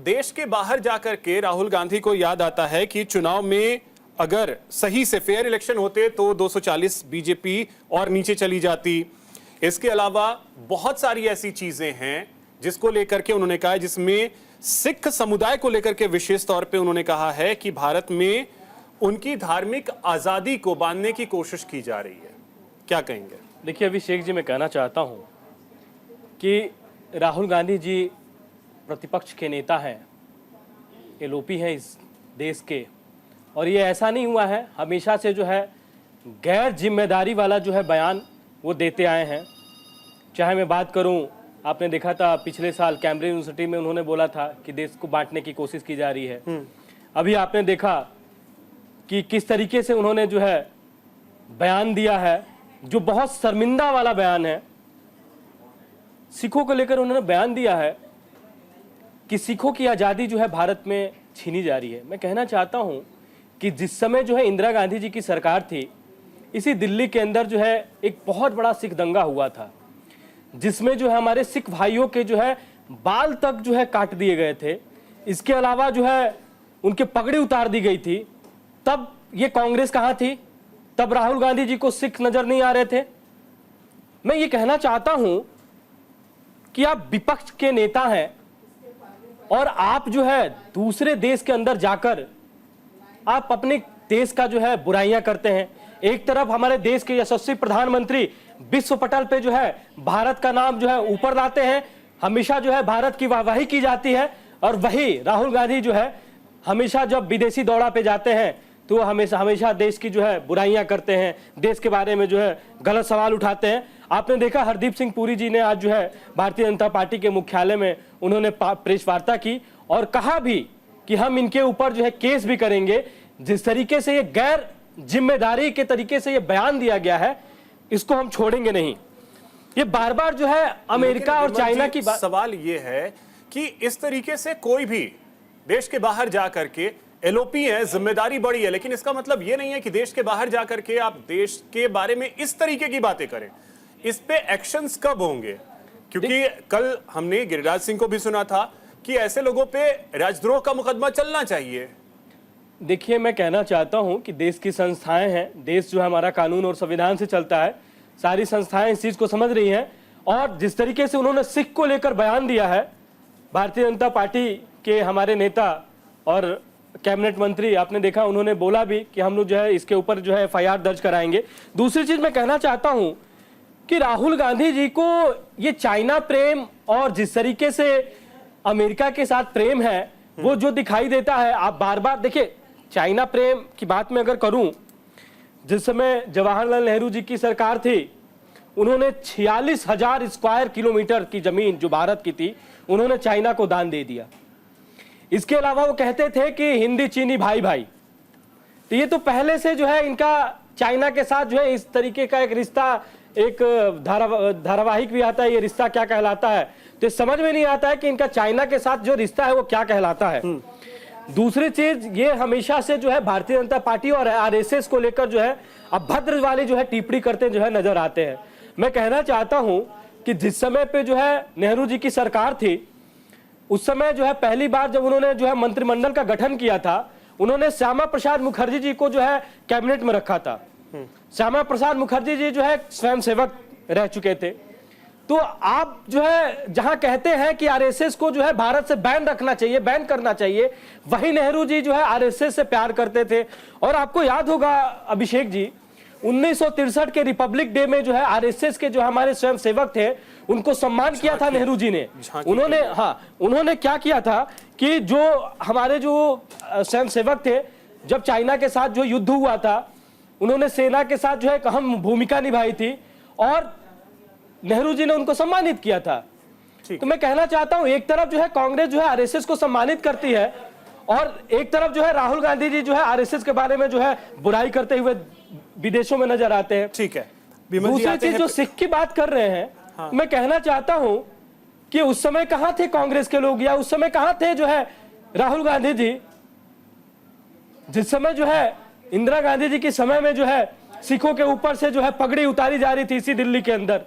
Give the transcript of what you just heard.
देश के बाहर जाकर के राहुल गांधी को याद आता है कि चुनाव में अगर सही से फेयर इलेक्शन होते तो 240 बीजेपी और नीचे चली जाती। इसके अलावा बहुत सारी ऐसी चीजें हैं जिसको लेकर के उन्होंने कहा है, जिसमें सिख समुदाय को लेकर के विशेष तौर पे उन्होंने कहा है कि भारत में उनकी धार्मिक आजादी को बांधने की कोशिश की जा रही है। क्या कहेंगे? देखिए अभिषेक जी, मैं कहना चाहता हूं कि राहुल गांधी जी प्रतिपक्ष के नेता हैं, एलओपी हैं इस देश के, और ये ऐसा नहीं हुआ है, हमेशा से जो है गैर जिम्मेदारी वाला जो है बयान वो देते आए हैं। चाहे मैं बात करूं, आपने देखा था पिछले साल कैम्ब्रिज यूनिवर्सिटी में उन्होंने बोला था कि देश को बांटने की कोशिश की जा रही है। अभी आपने देखा कि किस तरीके से उन्होंने जो है बयान दिया है, जो बहुत शर्मिंदा वाला बयान है। सिखों को लेकर उन्होंने बयान दिया है कि सिखों की आज़ादी जो है भारत में छीनी जा रही है। मैं कहना चाहता हूं कि जिस समय जो है इंदिरा गांधी जी की सरकार थी, इसी दिल्ली के अंदर जो है एक बहुत बड़ा सिख दंगा हुआ था, जिसमें जो है हमारे सिख भाइयों के जो है बाल तक जो है काट दिए गए थे। इसके अलावा जो है उनके पगड़ी उतार दी गई थी। तब ये कांग्रेस कहाँ थी? तब राहुल गांधी जी को सिख नजर नहीं आ रहे थे। मैं ये कहना चाहता हूं कि आप विपक्ष के नेता हैं और आप जो है दूसरे देश के अंदर जाकर आप अपने देश का जो है बुराइयां करते हैं। एक तरफ हमारे देश के यशस्वी प्रधानमंत्री विश्व पटल पे जो है भारत का नाम जो है ऊपर लाते हैं, हमेशा जो है भारत की वाहवाही की जाती है, और वही राहुल गांधी जो है हमेशा जब विदेशी दौरा पे जाते हैं तो हमेशा देश की जो है बुराइयां करते हैं, देश के बारे में जो है गलत सवाल उठाते हैं। आपने देखा हरदीप सिंह पुरी जी ने आज जो है भारतीय जनता पार्टी के मुख्यालय में उन्होंने प्रेस वार्ता की और कहा भी कि हम इनके ऊपर जो है केस भी करेंगे। जिस तरीके से ये गैर जिम्मेदारी के तरीके से ये बयान दिया गया है, इसको हम छोड़ेंगे नहीं। ये बार बार जो है अमेरिका और चाइना की बात। सवाल ये है कि इस तरीके से कोई भी देश के बाहर जा करके एलओपी है, जिम्मेदारी बड़ी है, लेकिन इसका मतलब ये नहीं है कि देश के बाहर जा करके आप देश के बारे में इस तरीके की बातें करें। इस पे एक्शंस कब होंगे? क्योंकि कल हमने गिरिराज सिंह को भी सुना था कि ऐसे लोगों पे राजद्रोह का मुकदमा चलना चाहिए। देखिए, मैं कहना चाहता हूं कि देश की संस्थाएं हैं, देश जो है हमारा कानून और संविधान से चलता है, सारी संस्थाएं इस चीज को समझ रही हैं। और जिस तरीके से उन्होंने सिख को लेकर बयान दिया है, भारतीय जनता पार्टी के हमारे नेता और कैबिनेट मंत्री, आपने देखा उन्होंने बोला भी कि हम लोग जो है इसके ऊपर जो है एफआईआर दर्ज कराएंगे। दूसरी चीज मैं कहना चाहता हूं कि राहुल गांधी जी को ये चाइना प्रेम और जिस तरीके से अमेरिका के साथ प्रेम है वो जो दिखाई देता है, आप बार बार देखिए, चाइना प्रेम की बात मैं अगर करूं, जिस समय जवाहरलाल नेहरू जी की सरकार थी, उन्होंने 46,000 स्क्वायर किलोमीटर की जमीन जो भारत की थी उन्होंने चाइना को दान दे दिया। इसके अलावा वो कहते थे कि हिंदी चीनी भाई भाई। तो ये तो पहले से जो है इनका चाइना के साथ जो है इस तरीके का एक रिश्ता, एक धारावाहिक भी आता है, ये रिश्ता क्या कहलाता है। तो समझ में नहीं आता है कि इनका चाइना के साथ जो रिश्ता है वो क्या कहलाता है। दूसरी चीज, ये हमेशा से जो है भारतीय जनता पार्टी और आरएसएस को लेकर जो है अभद्र वाले जो है टिप्पणी करते जो है नजर आते हैं। मैं कहना चाहता हूं कि जिस समय पे जो है नेहरू जी की सरकार थी, उस समय जो है पहली बार जब उन्होंने जो है मंत्रिमंडल का गठन किया था, उन्होंने श्यामा प्रसाद मुखर्जी जी को जो है कैबिनेट में रखा था। श्यामा प्रसाद मुखर्जी जी जो है स्वयंसेवक रह चुके थे। तो आप जो है जहां कहते हैं कि आरएसएस को जो है भारत से बैन रखना चाहिए, बैन करना चाहिए, वही नेहरू जी जो है आरएसएस से प्यार करते थे। और आपको याद होगा अभिषेक जी, 1963 के रिपब्लिक डे में जो है आरएसएस के जो हमारे स्वयंसेवक थे उनको सम्मान किया था नेहरू जी ने। उन्होंने क्या किया था कि जो हमारे जो स्वयंसेवक थे, जब चाइना के साथ जो युद्ध हुआ था, उन्होंने सेना के साथ जो है एक अहम भूमिका निभाई थी और नेहरू जी ने उनको सम्मानित किया था। तो मैं कहना चाहता हूं, एक तरफ जो है कांग्रेस जो है आरएसएस को सम्मानित करती है और एक तरफ जो है राहुल गांधी जी जो है आरएसएस के बारे में जो है बुराई करते हुए विदेशों में नजर आते हैं। ठीक है। दूसरी चीज, जो सिख की बात कर रहे हैं, हाँ। मैं कहना चाहता हूं कि उस समय कहां थे कांग्रेस के लोग, या उस समय कहां थे जो है राहुल गांधी जी, जिस समय जो है इंदिरा गांधी जी के समय में जो है सिखों के ऊपर से जो है पगड़ी उतारी जा रही थी इसी दिल्ली के अंदर।